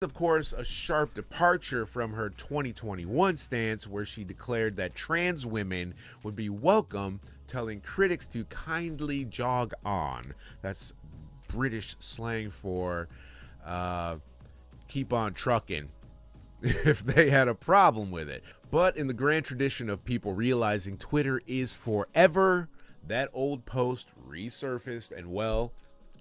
Of course, a sharp departure from her 2021 stance where she declared that trans women would be welcome, telling critics to kindly jog on. That's British slang for uh, keep on trucking if they had a problem with it. But in the grand tradition of people realizing Twitter is forever, that old post resurfaced and, well,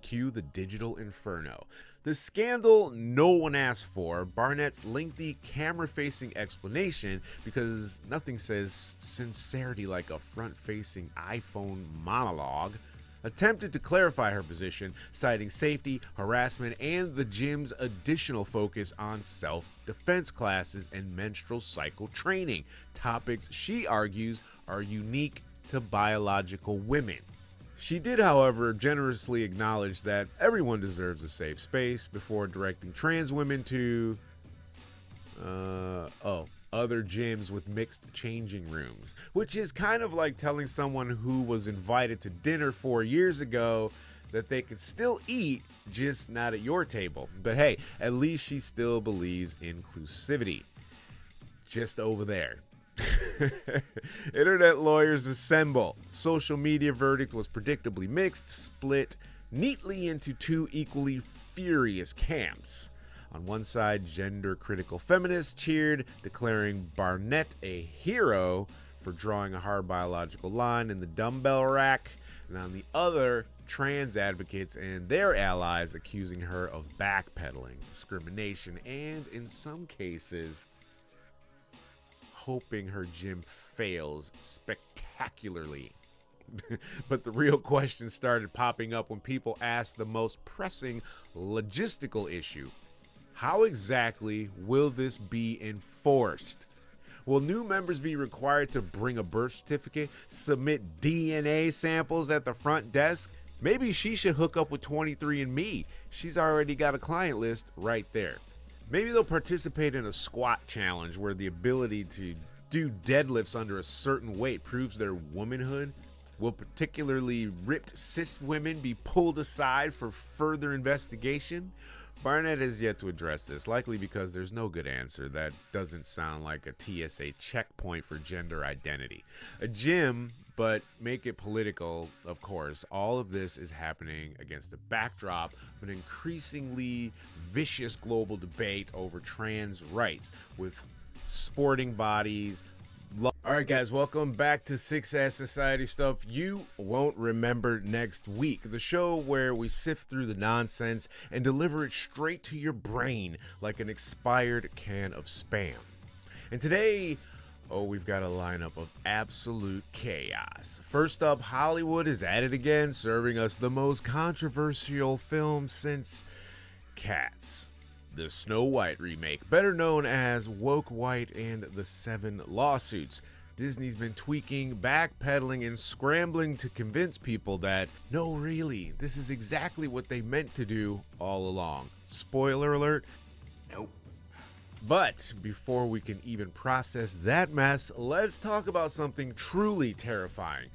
cue the digital inferno. The scandal no one asked for, Barnett's lengthy camera facing explanation, because nothing says sincerity like a front facing iPhone monologue, attempted to clarify her position, citing safety, harassment, and the gym's additional focus on self defense classes and menstrual cycle training, topics she argues are unique to biological women. She did, however, generously acknowledge that everyone deserves a safe space before directing trans women to other gyms with mixed changing rooms, which is kind of like telling someone who was invited to dinner 4 years ago that they could still eat, just not at your table. But hey, at least she still believes inclusivity. Just over there. Internet lawyers assemble. Social media verdict was predictably mixed, split neatly into two equally furious camps. On one side, gender critical feminists cheered, declaring Barnett a hero for drawing a hard biological line in the dumbbell rack. And on the other, trans advocates and their allies accusing her of backpedaling, discrimination, and in some cases, hoping her gym fails spectacularly. But the real question started popping up when people asked the most pressing logistical issue. How exactly will this be enforced? Will new members be required to bring a birth certificate, submit DNA samples at the front desk? Maybe she should hook up with 23andMe. She's already got a client list right there. Maybe they'll participate in a squat challenge where the ability to do deadlifts under a certain weight proves their womanhood. Will particularly ripped cis women be pulled aside for further investigation? Barnett has yet to address this, likely because there's no good answer that doesn't sound like a TSA checkpoint for gender identity. A gym, but make it political, of course. All of this is happening against the backdrop of an increasingly vicious global debate over trans rights, with sporting bodies. All right, guys, welcome back to Six Ass Society Stuff You Won't Remember Next Week, the show where we sift through the nonsense and deliver it straight to your brain like an expired can of Spam. And today, we've got a lineup of absolute chaos. First up, Hollywood is at it again, serving us the most controversial film since Cats. The Snow White remake, better known as Woke White and the Seven Lawsuits. Disney's been tweaking, backpedaling, and scrambling to convince people that, no, really, this is exactly what they meant to do all along. Spoiler alert, nope. But before we can even process that mess, let's talk about something truly terrifying.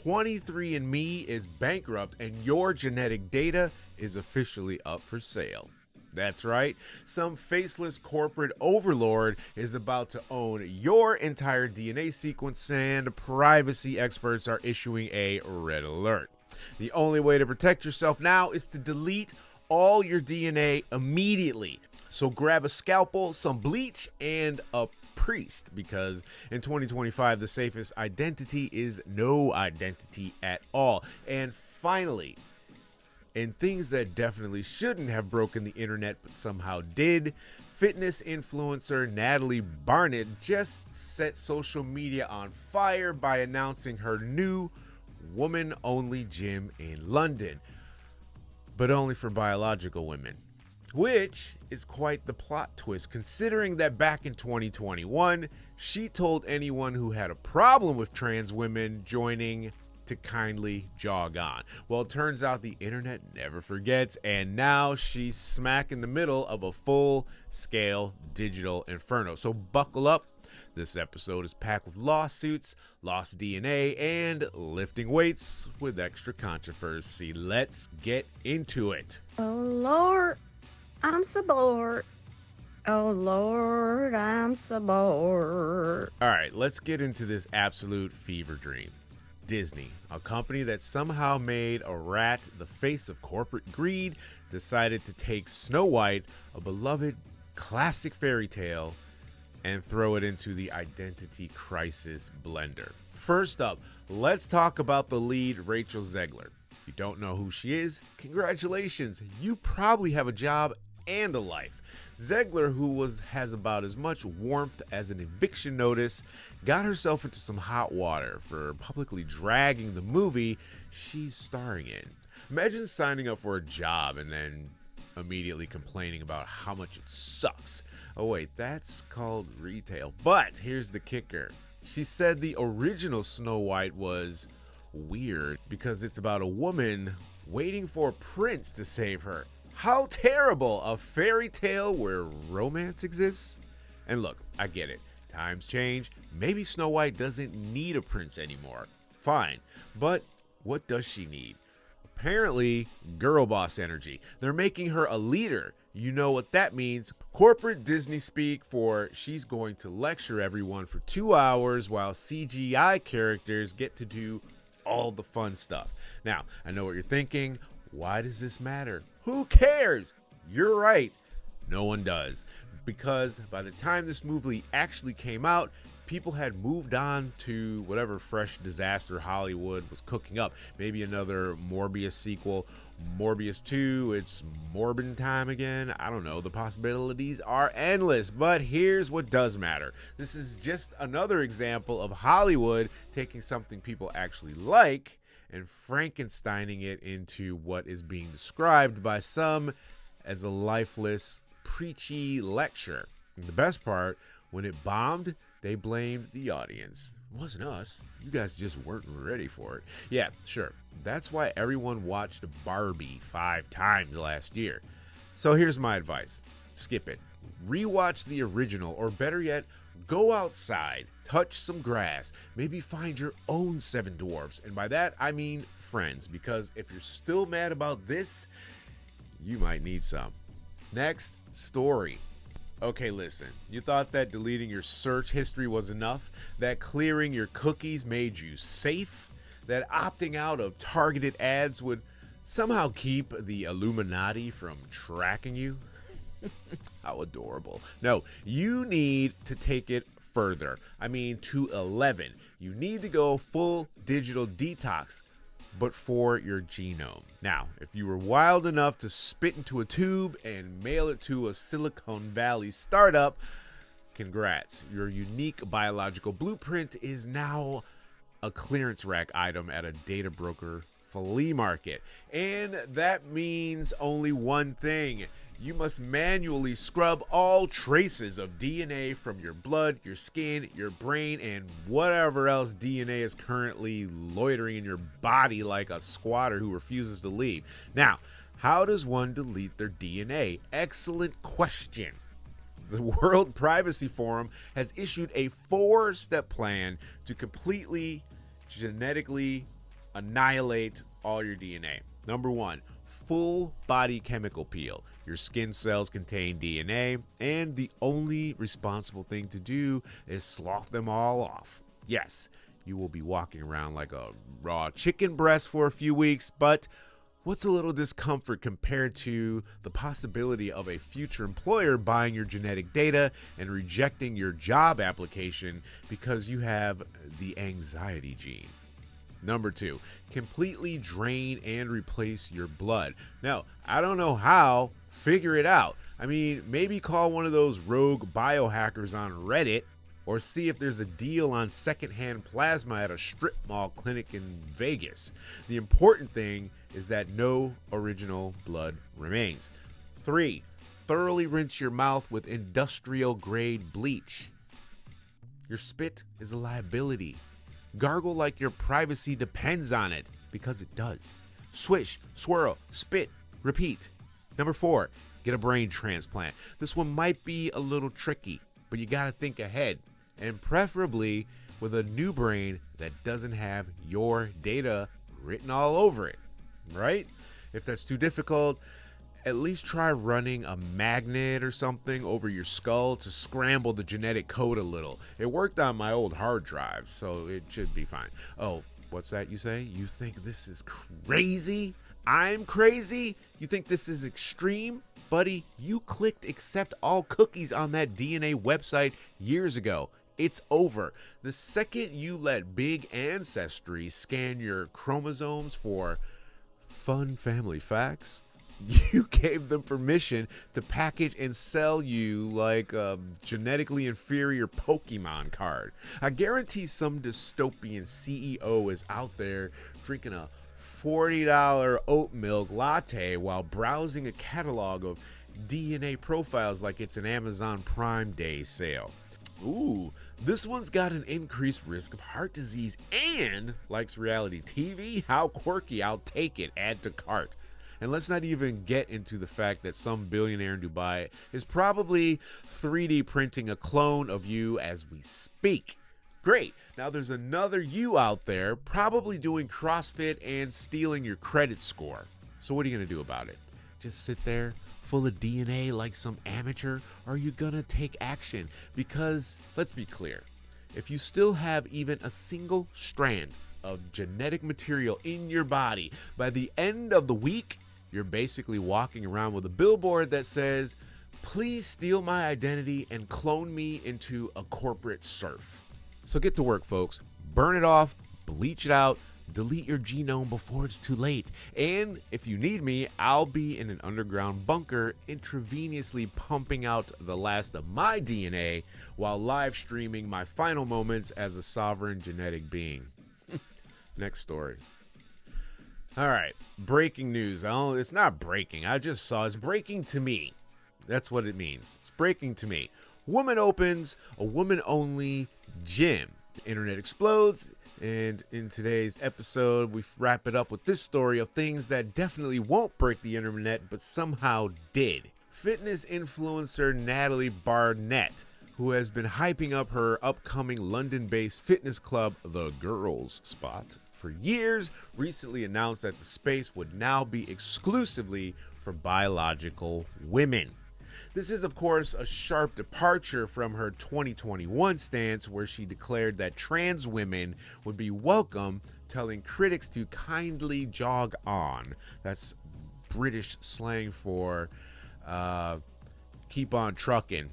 23andMe is bankrupt and your genetic data is officially up for sale. That's right, some faceless corporate overlord is about to own your entire DNA sequence, and privacy experts are issuing a red alert. The only way to protect yourself now is to delete all your DNA immediately. So grab a scalpel, some bleach, and a priest, because in 2025, the safest identity is no identity at all. And finally, and things that definitely shouldn't have broken the internet but somehow did, fitness influencer Natalie Barnett just set social media on fire by announcing her new woman-only gym in London, but only for biological women. Which is quite the plot twist, considering that back in 2021, she told anyone who had a problem with trans women joining to kindly jog on. Well, it turns out the internet never forgets, and now she's smack in the middle of a full-scale digital inferno. So buckle up. This episode is packed with lawsuits, lost DNA, and lifting weights with extra controversy. Let's get into it. Oh Lord, I'm so bored. Oh Lord, I'm so bored. All right, let's get into this absolute fever dream. Disney, a company that somehow made a rat the face of corporate greed, decided to take Snow White, a beloved classic fairy tale, and throw it into the identity crisis blender. First up, let's talk about the lead, Rachel Zegler. If you don't know who she is, congratulations. You probably have a job and a life. Zegler, who has about as much warmth as an eviction notice, got herself into some hot water for publicly dragging the movie she's starring in. Imagine signing up for a job and then immediately complaining about how much it sucks. Oh wait, that's called retail. But here's the kicker. She said the original Snow White was weird because it's about a woman waiting for a prince to save her. How terrible! A fairy tale where romance exists? And look, I get it. Times change. Maybe Snow White doesn't need a prince anymore. Fine. But what does she need? Apparently, girl boss energy. They're making her a leader. You know what that means. Corporate Disney speak for she's going to lecture everyone for 2 hours while CGI characters get to do all the fun stuff. Now, I know what you're thinking. Why does this matter? Who cares? You're right. No one does. Because by the time this movie actually came out, people had moved on to whatever fresh disaster Hollywood was cooking up. Maybe another Morbius sequel, Morbius 2, it's Morbin time again. I don't know. The possibilities are endless. But here's what does matter. This is just another example of Hollywood taking something people actually like and Frankensteining it into what is being described by some as a lifeless, preachy lecture. And the best part, when it bombed, they blamed the audience. It wasn't us. You guys just weren't ready for it. Yeah, sure. That's why everyone watched Barbie 5 times last year. So here's my advice. Skip it. Rewatch the original, or better yet, go outside, touch some grass, maybe find your own Seven Dwarfs. And by that, I mean friends, because if you're still mad about this, you might need some. Next, story. Okay, listen, you thought that deleting your search history was enough? That clearing your cookies made you safe? That opting out of targeted ads would somehow keep the Illuminati from tracking you? How adorable. No, you need to take it further. I mean, to 11. You need to go full digital detox, but for your genome. Now, if you were wild enough to spit into a tube and mail it to a Silicon Valley startup, congrats. Your unique biological blueprint is now a clearance rack item at a data broker flea market. And that means only one thing. You must manually scrub all traces of DNA from your blood, your skin, your brain, and whatever else DNA is currently loitering in your body like a squatter who refuses to leave. Now, how does one delete their DNA? Excellent question. The World Privacy Forum has issued a 4-step plan to completely genetically annihilate all your DNA. Number 1, full body chemical peel. Your skin cells contain DNA, and the only responsible thing to do is slough them all off. Yes, you will be walking around like a raw chicken breast for a few weeks, but what's a little discomfort compared to the possibility of a future employer buying your genetic data and rejecting your job application because you have the anxiety gene? Number 2, completely drain and replace your blood. Now, I don't know how, figure it out. I mean, maybe call one of those rogue biohackers on Reddit, or see if there's a deal on secondhand plasma at a strip mall clinic in Vegas. The important thing is that no original blood remains. 3, thoroughly rinse your mouth with industrial grade bleach. Your spit is a liability. Gargle like your privacy depends on it, because it does. Swish, swirl, spit, repeat. Number 4, get a brain transplant. This one might be a little tricky, but you gotta think ahead, and preferably with a new brain that doesn't have your data written all over it, right? If that's too difficult, at least try running a magnet or something over your skull to scramble the genetic code a little. It worked on my old hard drive, so it should be fine. Oh, what's that you say? You think this is crazy? I'm crazy? You think this is extreme? Buddy, you clicked accept all cookies on that DNA website years ago. It's over. The second you let Big Ancestry scan your chromosomes for fun family facts, you gave them permission to package and sell you like a genetically inferior Pokemon card. I guarantee some dystopian CEO is out there drinking a $40 oat milk latte while browsing a catalog of DNA profiles like it's an Amazon Prime Day sale. Ooh, this one's got an increased risk of heart disease and likes reality TV. How quirky, I'll take it. Add to cart. And let's not even get into the fact that some billionaire in Dubai is probably 3D printing a clone of you as we speak. Great. Now there's another you out there probably doing CrossFit and stealing your credit score. So what are you going to do about it? Just sit there full of DNA like some amateur? Or are you going to take action? Because let's be clear. If you still have even a single strand of genetic material in your body, by the end of the week, you're basically walking around with a billboard that says, please steal my identity and clone me into a corporate serf. So get to work, folks. Burn it off, bleach it out, delete your genome before it's too late. And if you need me, I'll be in an underground bunker intravenously pumping out the last of my DNA while live streaming my final moments as a sovereign genetic being. Next story. All right, breaking news. Oh, it's not breaking. I just saw it's breaking to me. That's what it means. It's breaking to me. Woman opens a woman-only gym. The internet explodes, and in today's episode, we wrap it up with this story of things that definitely won't break the internet, but somehow did. Fitness influencer Natalie Barnett, who has been hyping up her upcoming London-based fitness club, The Girls Spot, for years, recently announced that the space would now be exclusively for biological women. This is, of course, a sharp departure from her 2021 stance where she declared that trans women would be welcome, telling critics to kindly jog on. That's British slang for keep on trucking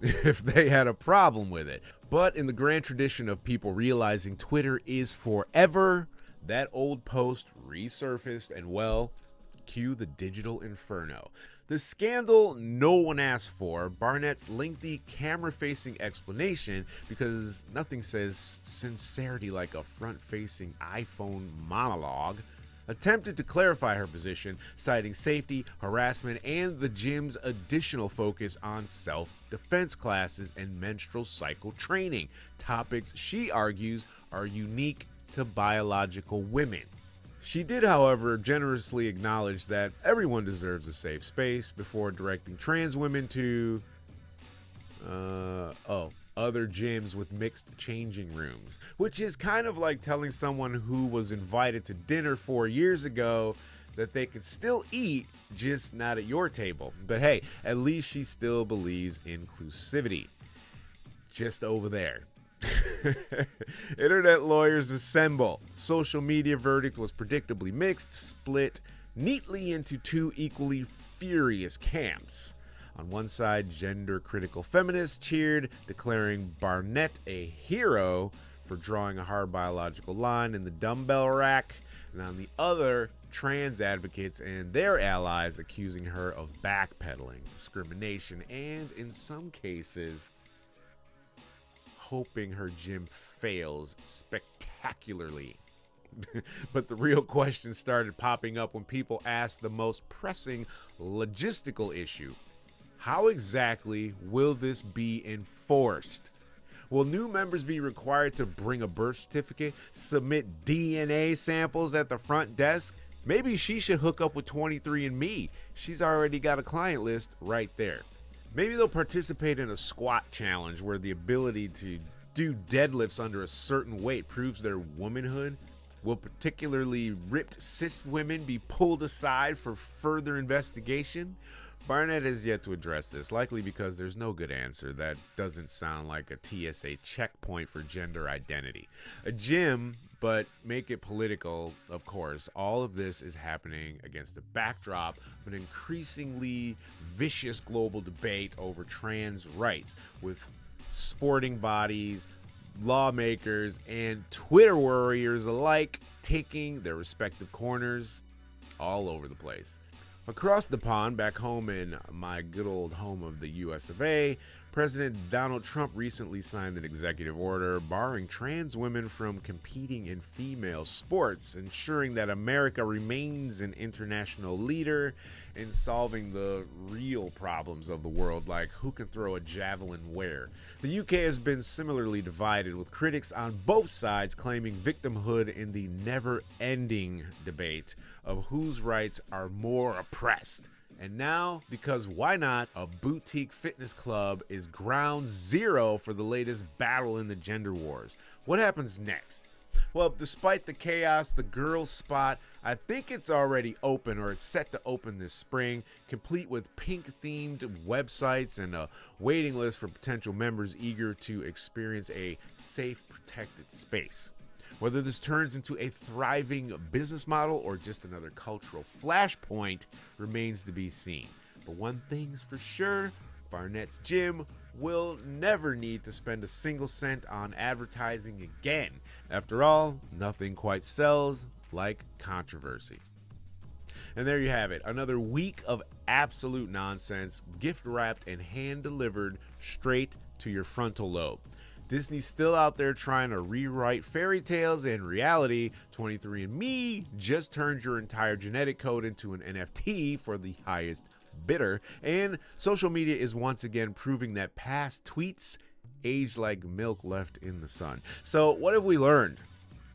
if they had a problem with it. But in the grand tradition of people realizing Twitter is forever, that old post resurfaced and, well, cue the digital inferno. The scandal no one asked for, Barnett's lengthy camera-facing explanation, because nothing says sincerity like a front-facing iPhone monologue, attempted to clarify her position, citing safety, harassment, and the gym's additional focus on self-defense classes and menstrual cycle training, topics she argues are unique to biological women. She did, however, generously acknowledge that everyone deserves a safe space before directing trans women to other gyms with mixed changing rooms, which is kind of like telling someone who was invited to dinner 4 years ago that they could still eat, just not at your table. But hey, at least she still believes in inclusivity. Just over there. Internet lawyers assemble. Social media verdict was predictably mixed, split neatly into two equally furious camps. On one side, gender-critical feminists cheered, declaring Barnett a hero for drawing a hard biological line in the dumbbell rack. And on the other, trans advocates and their allies accusing her of backpedaling, discrimination, and in some cases, hoping her gym fails spectacularly. But the real question started popping up when people asked the most pressing logistical issue. How exactly will this be enforced? Will new members be required to bring a birth certificate, submit DNA samples at the front desk? Maybe she should hook up with 23andMe. She's already got a client list right there. Maybe they'll participate in a squat challenge where the ability to do deadlifts under a certain weight proves their womanhood. Will particularly ripped cis women be pulled aside for further investigation? Barnett has yet to address this, likely because there's no good answer that doesn't sound like a TSA checkpoint for gender identity. A gym, but make it political, of course. All of this is happening against the backdrop of an increasingly vicious global debate over trans rights, with sporting bodies, lawmakers, and Twitter warriors alike taking their respective corners all over the place. Across the pond, back home in my good old home of the US of A, President Donald Trump recently signed an executive order barring trans women from competing in female sports, ensuring that America remains an international leader in solving the real problems of the world, like who can throw a javelin where. The UK has been similarly divided, with critics on both sides claiming victimhood in the never-ending debate of whose rights are more oppressed. And now, because why not, a boutique fitness club is ground zero for the latest battle in the gender wars. What happens next? Well, despite the chaos, the girls' spot, I think it's already open, or it's set to open this spring, complete with pink-themed websites and a waiting list for potential members eager to experience a safe, protected space. Whether this turns into a thriving business model or just another cultural flashpoint remains to be seen. But one thing's for sure, Barnett's Gym will never need to spend a single cent on advertising again. After all, nothing quite sells like controversy. And there you have it, another week of absolute nonsense, gift wrapped and hand delivered straight to your frontal lobe. Disney's still out there trying to rewrite fairy tales and reality. 23andMe just turned your entire genetic code into an NFT for the highest bidder. And social media is once again proving that past tweets age like milk left in the sun. So what have we learned?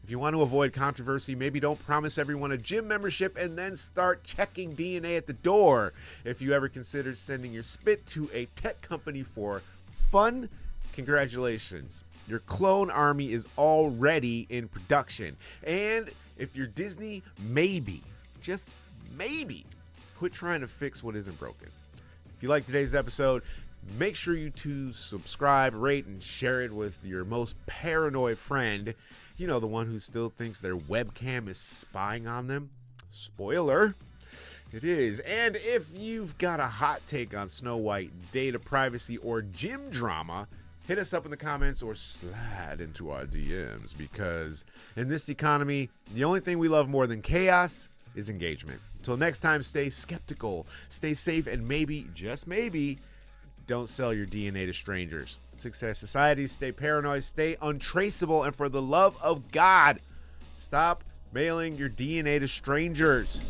If you want to avoid controversy, maybe don't promise everyone a gym membership and then start checking DNA at the door. If you ever considered sending your spit to a tech company for fun, congratulations. Your clone army is already in production. And if you're Disney, maybe, just maybe, quit trying to fix what isn't broken. If you like today's episode, make sure you to subscribe, rate, and share it with your most paranoid friend. You know, the one who still thinks their webcam is spying on them. Spoiler, it is. And if you've got a hot take on Snow White, data privacy, or gym drama, hit us up in the comments or slide into our DMs, because in this economy, the only thing we love more than chaos is engagement. Until next time, stay skeptical, stay safe, and maybe, just maybe, don't sell your DNA to strangers. Success Society, stay paranoid, stay untraceable, and for the love of God, stop mailing your DNA to strangers.